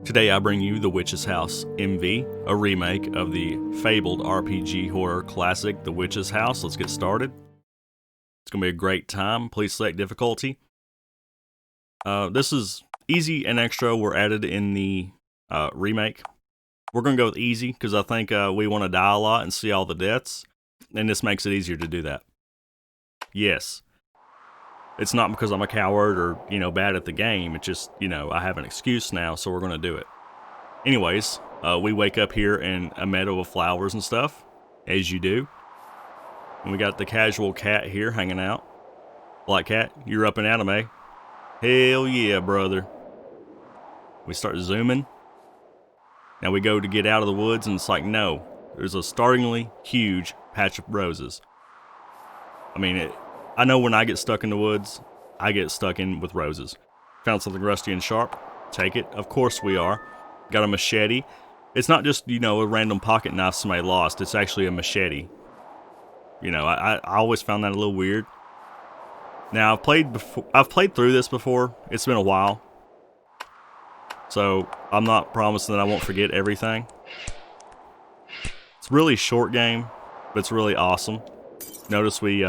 Today I bring you The Witch's House MV, a remake of the fabled RPG horror classic The Witch's House. Let's get started. It's going to be a great time. Please select difficulty. This is easy and extra were added in the remake. We're going to go with easy because I think we want to die a lot and see all the deaths, and this makes it easier to do that. Yes. It's not because I'm a coward or, bad at the game. It's just, I have an excuse now, so we're going to do it. Anyways, we wake up here in a meadow of flowers and stuff, as you do. And we got the casual cat here hanging out. Black cat, you're up and at 'em, eh? Hell yeah, brother. We start zooming. Now we go to get out of the woods, and it's like, no. There's a startlingly huge patch of roses. I know when I get stuck in the woods, I get stuck in with roses. Found something rusty and sharp. Take it. Of course we are. Got a machete. It's not just, a random pocket knife somebody lost. It's actually a machete. I always found that a little weird. Now, I've played through this before. It's been a while. So, I'm not promising that I won't forget everything. It's a really short game, but it's really awesome. Notice we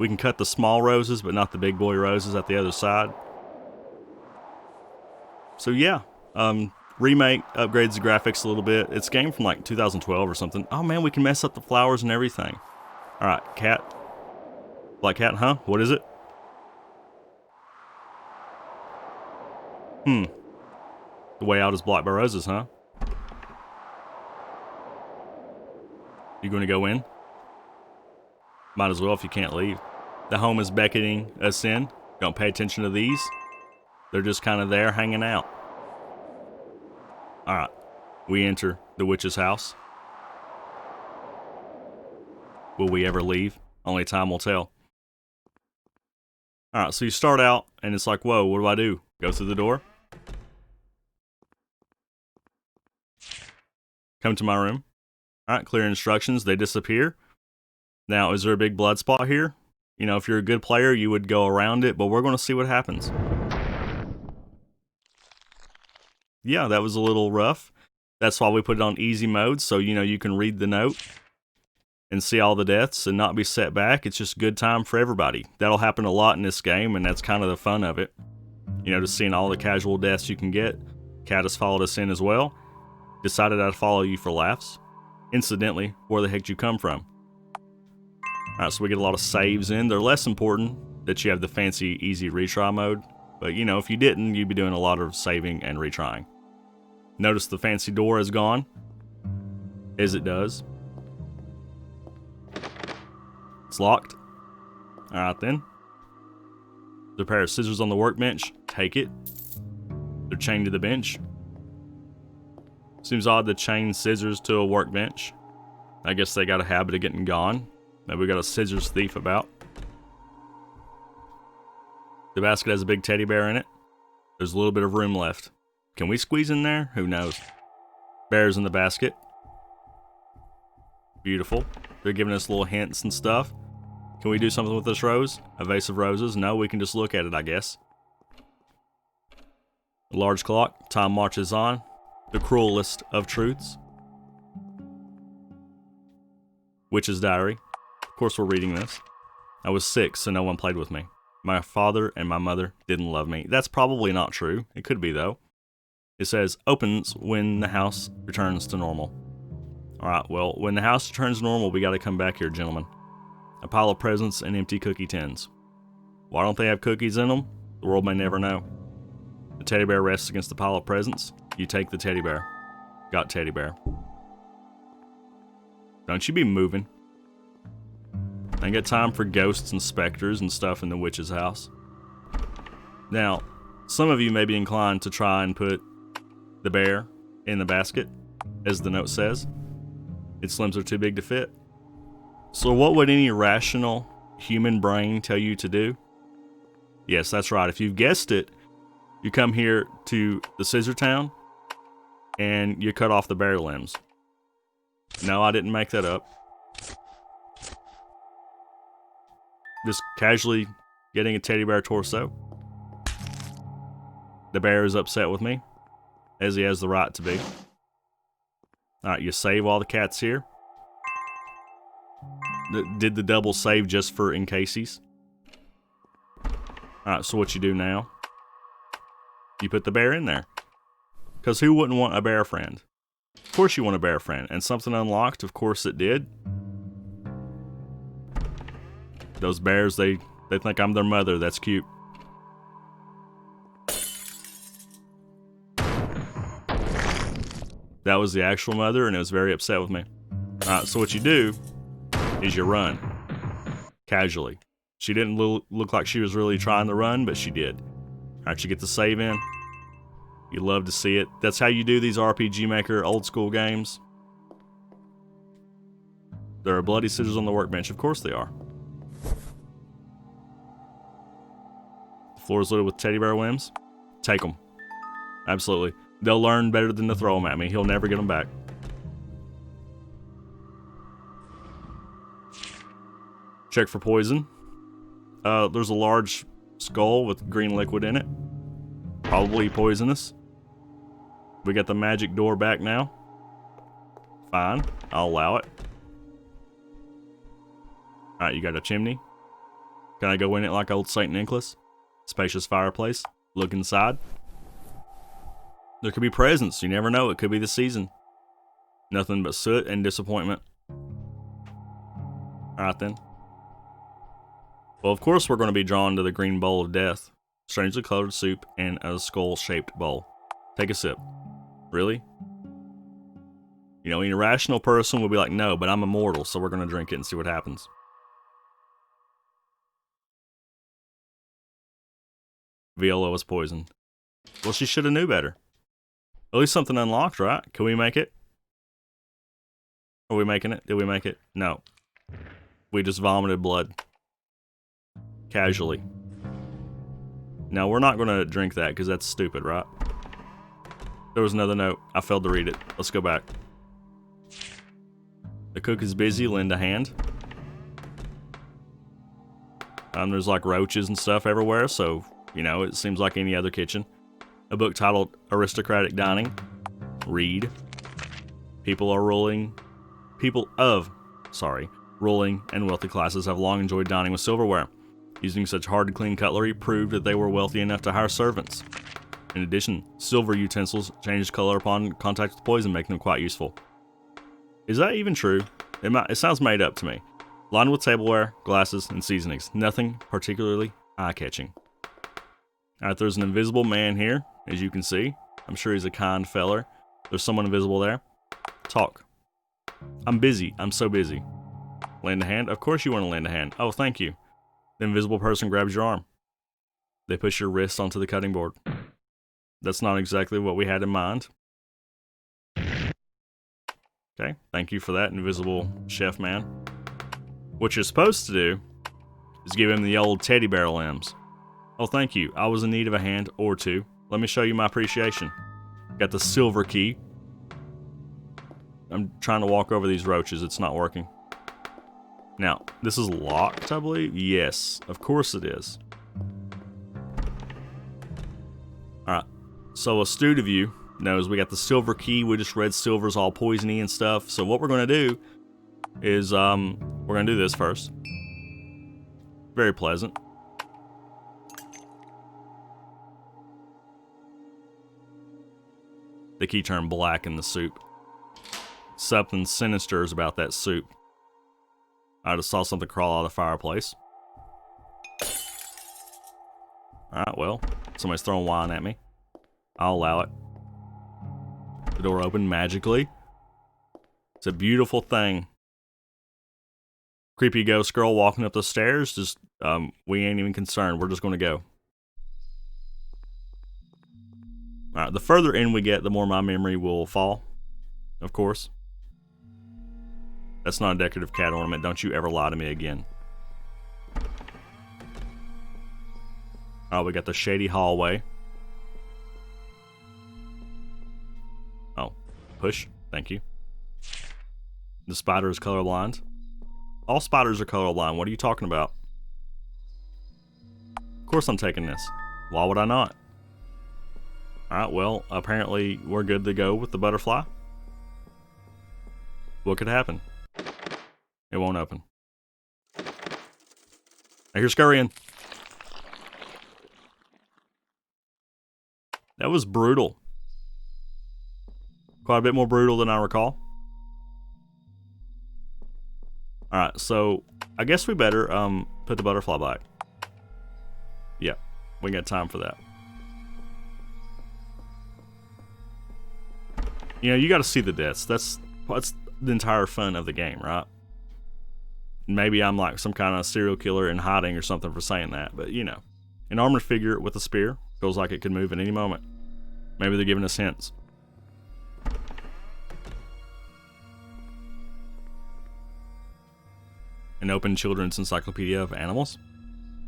can cut the small roses, but not the big boy roses at the other side. So yeah, remake upgrades the graphics a little bit. It's a game from like 2012 or something. Oh man, we can mess up the flowers and everything. All right, cat, black cat, huh? What is it? The way out is blocked by roses, huh? You going to go in? Might as well if you can't leave. The home is beckoning us in. Don't pay attention to these. They're just kind of there hanging out. Alright. We enter the witch's house. Will we ever leave? Only time will tell. Alright, so you start out and it's like, whoa, what do I do? Go through the door? Come to my room. Alright, clear instructions. They disappear. Now, is there a big blood spot here? If you're a good player, you would go around it, but we're going to see what happens. Yeah, that was a little rough. That's why we put it on easy mode, so, you can read the note and see all the deaths and not be set back. It's just good time for everybody. That'll happen a lot in this game, and that's kind of the fun of it. Just seeing all the casual deaths you can get. Cat has followed us in as well. Decided I'd follow you for laughs. Incidentally, where the heck did you come from? Alright, so we get a lot of saves in. They're less important that you have the fancy easy retry mode. But, if you didn't, you'd be doing a lot of saving and retrying. Notice the fancy door is gone. As it does. It's locked. Alright then. There's a pair of scissors on the workbench. Take it. They're chained to the bench. Seems odd to chain scissors to a workbench. I guess they got a habit of getting gone. Maybe we got a scissors thief about. The basket has a big teddy bear in it. There's a little bit of room left. Can we squeeze in there? Who knows? Bear's in the basket. Beautiful. They're giving us little hints and stuff. Can we do something with this rose? A vase of roses? No, we can just look at it, I guess. A large clock. Time marches on. The cruelest of truths. Witch's diary. Of course we're reading this. I was 6, so no one played with me. My father and my mother didn't love me. That's probably not true. It could be, though. It says, opens when the house returns to normal. Alright, well, when the house returns to normal, we gotta come back here, gentlemen. A pile of presents and empty cookie tins. Why don't they have cookies in them? The world may never know. The teddy bear rests against the pile of presents. You take the teddy bear. Got teddy bear. Don't you be moving. I ain't got time for ghosts and specters and stuff in the witch's house. Now, some of you may be inclined to try and put the bear in the basket, as the note says. Its limbs are too big to fit. So what would any rational human brain tell you to do? Yes, that's right. If you've guessed it, you come here to the Scissor Town and you cut off the bear limbs. No, I didn't make that up. Just casually getting a teddy bear torso. The bear is upset with me. as he has the right to be. Alright, you save while the cat's here. Did the double save just for in cases. Alright, so what you do now? You put the bear in there. Because who wouldn't want a bear friend? Of course you want a bear friend. And something unlocked, of course it did. Those bears, they think I'm their mother. That's cute. That was the actual mother, and it was very upset with me. Alright, so what you do is you run. Casually. She didn't look like she was really trying to run, but she did. Alright, you get the save in. You love to see it. That's how you do these RPG Maker old school games. There are bloody scissors on the workbench. Of course they are. The floor is loaded with teddy bear limbs. Take them. Absolutely. They'll learn better than to throw them at me. He'll never get them back. Check for poison. There's a large skull with green liquid in it. Probably poisonous. We got the magic door back now. Fine. I'll allow it. Alright, you got a chimney. Can I go in it like old St. Nicholas? Spacious fireplace. Look inside. There could be presents. You never know. It could be the season. Nothing but soot and disappointment. Alright then. Well, of course we're going to be drawn to the green bowl of death. Strangely colored soup and a skull-shaped bowl. Take a sip. Really? You know, an irrational person would be like, no, but I'm immortal, so we're going to drink it and see what happens. Viola was poisoned. Well, she should have knew better. At least something unlocked, right? Can we make it? Are we making it? Did we make it? No. We just vomited blood. Casually. Now, we're not going to drink that because that's stupid, right? There was another note. I failed to read it. Let's go back. The cook is busy. Lend a hand. There's like roaches and stuff everywhere, so, you know, it seems like any other kitchen. A book titled Aristocratic Dining. Read. Ruling and wealthy classes have long enjoyed dining with silverware. Using such hard-to-clean cutlery proved that they were wealthy enough to hire servants. In addition, silver utensils changed color upon contact with poison, making them quite useful. Is that even true? It sounds made up to me. Lined with tableware, glasses, and seasonings. Nothing particularly eye-catching. Alright, there's an invisible man here, as you can see. I'm sure he's a kind feller. There's someone invisible there. Talk. I'm busy. I'm so busy. Lend a hand? Of course you want to lend a hand. Oh, thank you. The invisible person grabs your arm. They push your wrist onto the cutting board. That's not exactly what we had in mind. Okay, thank you for that, invisible chef man. What you're supposed to do is give him the old teddy bear limbs. Oh, thank you. I was in need of a hand or two. Let me show you my appreciation. Got the silver key. I'm trying to walk over these roaches. It's not working. Now, this is locked, I believe? Yes, of course it is. Alright, so astute of you knows we got the silver key. We just read silver's all poisony and stuff. So what we're going to do is, we're going to do this first. Very pleasant. The key turned black in the soup. Something sinister is about that soup. I just saw something crawl out of the fireplace. Alright, well, somebody's throwing wine at me. I'll allow it. The door opened magically. It's a beautiful thing. Creepy ghost girl walking up the stairs. Just, we ain't even concerned. We're just going to go. Alright, the further in we get, the more my memory will fall. Of course. That's not a decorative cat ornament. Don't you ever lie to me again. Oh, we got the shady hallway. Oh, push. Thank you. The spider is colorblind. All spiders are colorblind. What are you talking about? Of course I'm taking this. Why would I not? Alright, well, apparently we're good to go with the butterfly. What could happen? It won't open. I hear scurrying. That was brutal. Quite a bit more brutal than I recall. Alright, so I guess we better put the butterfly back. Yeah, we got time for that. You know, you gotta see the deaths. That's the entire fun of the game, right? Maybe I'm like some kind of serial killer in hiding or something for saying that, but you know. An armored figure with a spear feels like it could move at any moment. Maybe they're giving us hints. An open children's encyclopedia of animals.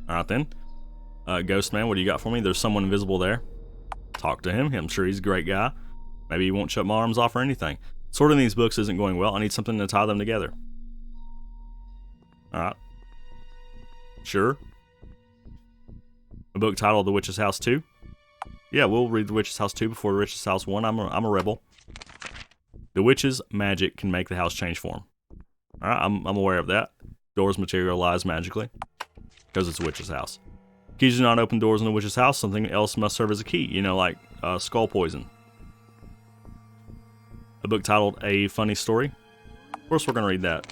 Alright then. Ghost man, what do you got for me? There's someone invisible there. Talk to him. I'm sure he's a great guy. Maybe he won't shut my arms off or anything. Sorting these books isn't going well. I need something to tie them together. Alright. Sure. A book titled The Witch's House 2. Yeah, we'll read The Witch's House 2 before The Witch's House 1. I'm a rebel. The witch's magic can make the house change form. Alright, I'm aware of that. Doors materialize magically. Because it's a witch's house. Keys do not open doors in the witch's house. Something else must serve as a key. You know, like skull poison. A book titled A Funny Story. Of course we're going to read that.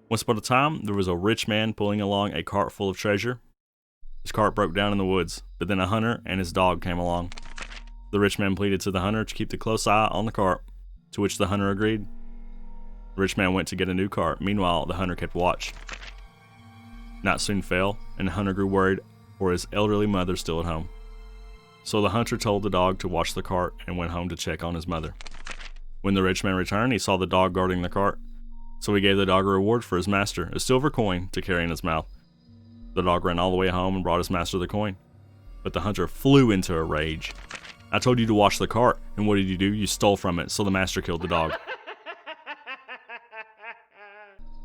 Once upon a time, there was a rich man pulling along a cart full of treasure. His cart broke down in the woods, but then a hunter and his dog came along. The rich man pleaded to the hunter to keep a close eye on the cart, to which the hunter agreed. The rich man went to get a new cart. Meanwhile, the hunter kept watch. Night soon fell, and the hunter grew worried for his elderly mother still at home. So the hunter told the dog to watch the cart and went home to check on his mother. When the rich man returned, he saw the dog guarding the cart. So he gave the dog a reward for his master, a silver coin to carry in his mouth. The dog ran all the way home and brought his master the coin. But the hunter flew into a rage. I told you to watch the cart, and what did you do? You stole from it, so the master killed the dog.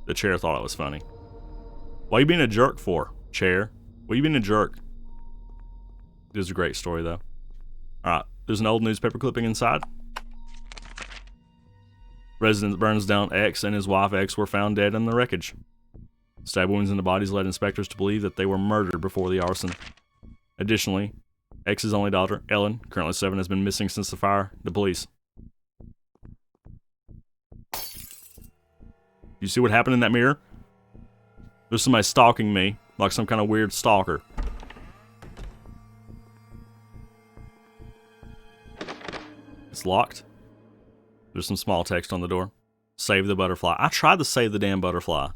The chair thought it was funny. What are you being a jerk for, chair? What are you being a jerk? It was a great story, though. Alright, there's an old newspaper clipping inside. Resident burns down X and his wife X were found dead in the wreckage. Stab wounds in the bodies led inspectors to believe that they were murdered before the arson. Additionally, X's only daughter, Ellen, currently 7, has been missing since the fire. The police. You see what happened in that mirror? There's somebody stalking me, like some kind of weird stalker. It's locked. There's some small text on the door. Save the butterfly. I tried to save the damn butterfly.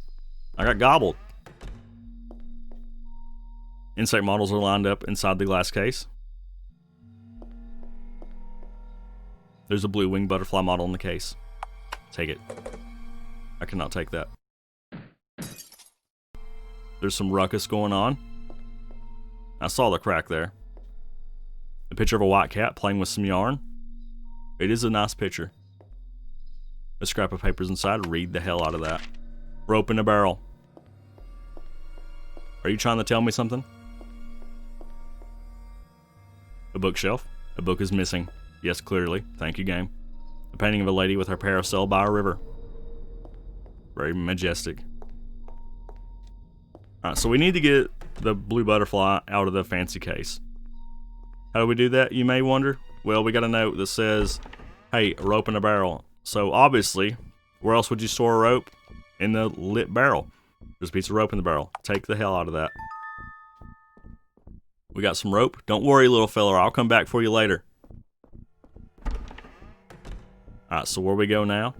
I got gobbled. Insect models are lined up inside the glass case. There's a blue winged butterfly model in the case. Take it. I cannot take that. There's some ruckus going on. I saw the crack there. A picture of a white cat playing with some yarn. It is a nice picture. A scrap of paper's inside. Read the hell out of that. Rope in a barrel. Are you trying to tell me something? A bookshelf. A book is missing. Yes, clearly. Thank you, game. A painting of a lady with her parasol by a river. Very majestic. Alright, so we need to get the blue butterfly out of the fancy case. How do we do that, you may wonder? Well, we got a note that says, hey, a rope in a barrel. So obviously, where else would you store a rope? In the lit barrel. There's a piece of rope in the barrel. Take the hell out of that. We got some rope. Don't worry, little fella. I'll come back for you later. Alright, so where we go now?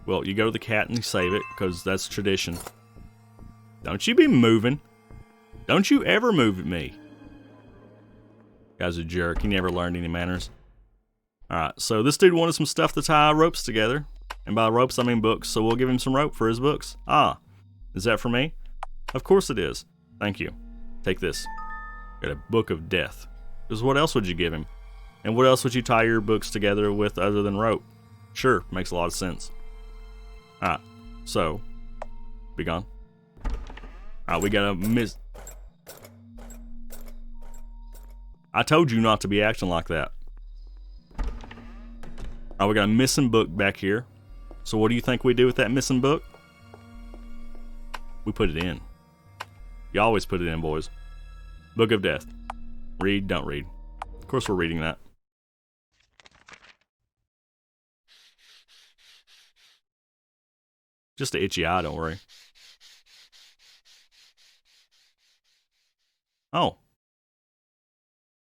Well, you go to the cat and you save it, because that's tradition. Don't you be moving. Don't you ever move at me. Guy's a jerk. He never learned any manners. Alright, so this dude wanted some stuff to tie ropes together. And by ropes, I mean books, so we'll give him some rope for his books. Ah, is that for me? Of course it is. Thank you. Take this. Got a book of death. Because what else would you give him? And what else would you tie your books together with other than rope? Sure, makes a lot of sense. Alright, so, be gone. Alright, we got a I told you not to be acting like that. Alright, we got a missing book back here. So what do you think we do with that missing book? We put it in. You always put it in, boys. Book of Death. Read, don't read. Of course we're reading that. Just an itchy eye, don't worry. Oh.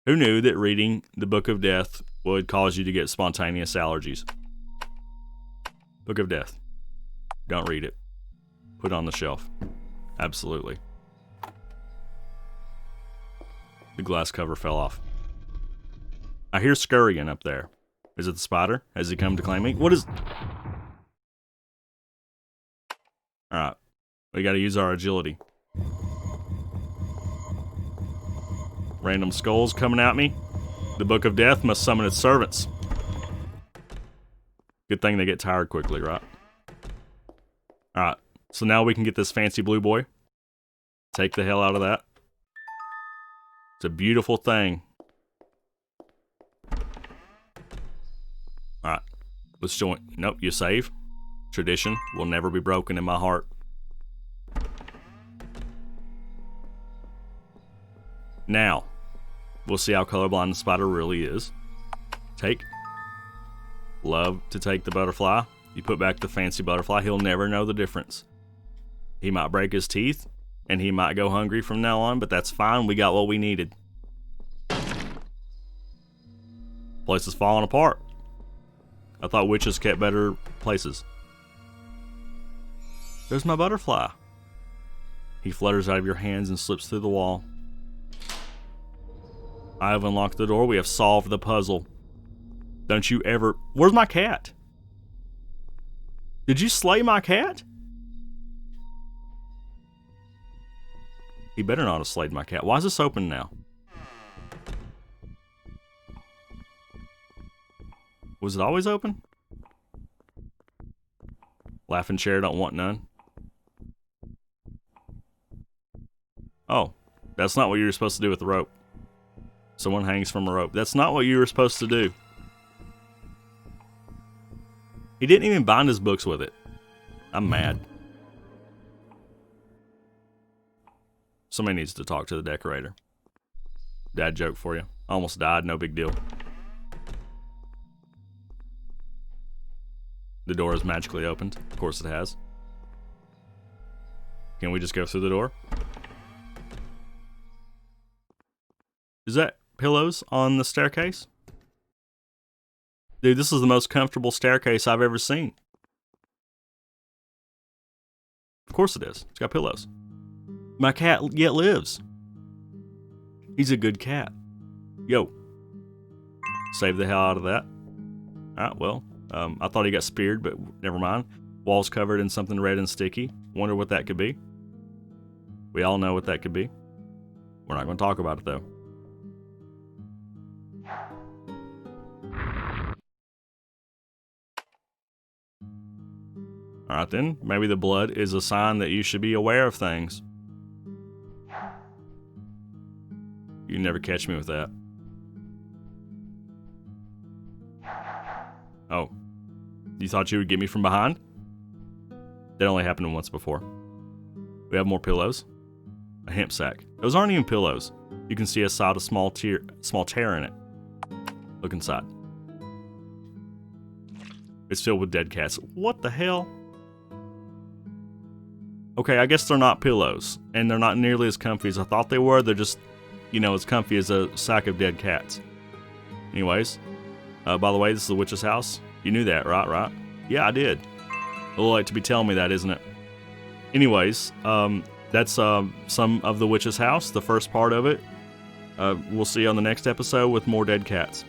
Who knew that reading the Book of Death would cause you to get spontaneous allergies? Book of Death. Don't read it. Put it on the shelf. Absolutely. The glass cover fell off. I hear scurrying up there. Is it the spider? Has he come to claim me? What is... Alright. We gotta use our agility. Random skulls coming at me. The Book of Death must summon its servants. Good thing they get tired quickly, right? Alright. So now we can get this fancy blue boy. Take the hell out of that. It's a beautiful thing. Alright. Let's join. Nope, you save. Tradition will never be broken in my heart. Now, we'll see how colorblind the spider really is. Take. Love to take the butterfly. You put back the fancy butterfly, he'll never know the difference. He might break his teeth, and he might go hungry from now on, but that's fine, we got what we needed. Place is falling apart. I thought witches kept better places. There's my butterfly. He flutters out of your hands and slips through the wall. I have unlocked the door, we have solved the puzzle. Don't you ever... Where's my cat? Did you slay my cat? He better not have slayed my cat. Why is this open now? Was it always open? Laughing chair, don't want none. Oh, that's not what you were supposed to do with the rope. Someone hangs from a rope. That's not what you were supposed to do. He didn't even bind his books with it. I'm mad. Somebody needs to talk to the decorator. Dad joke for you. Almost died, no big deal. The door is magically opened. Of course it has. Can we just go through the door? Is that pillows on the staircase? Dude, this is the most comfortable staircase I've ever seen. Of course it is. It's got pillows. My cat yet lives. He's a good cat. Yo. Save the hell out of that. Alright, well. I thought he got speared, but never mind. Walls covered in something red and sticky. Wonder what that could be. We all know what that could be. We're not going to talk about it, though. Alright then, maybe the blood is a sign that you should be aware of things. You never catch me with that. Oh. You thought you would get me from behind? That only happened once before. We have more pillows. A hemp sack. Those aren't even pillows. You can see a small tear in it. Look inside. It's filled with dead cats. What the hell? Okay, I guess they're not pillows. And they're not nearly as comfy as I thought they were. They're just, you know, as comfy as a sack of dead cats. Anyways. By the way, this is the witch's house. You knew that, right? Yeah, I did. A little late to be telling me that, isn't it? Anyways, that's some of the witch's house, the first part of it. We'll see you on the next episode with more dead cats.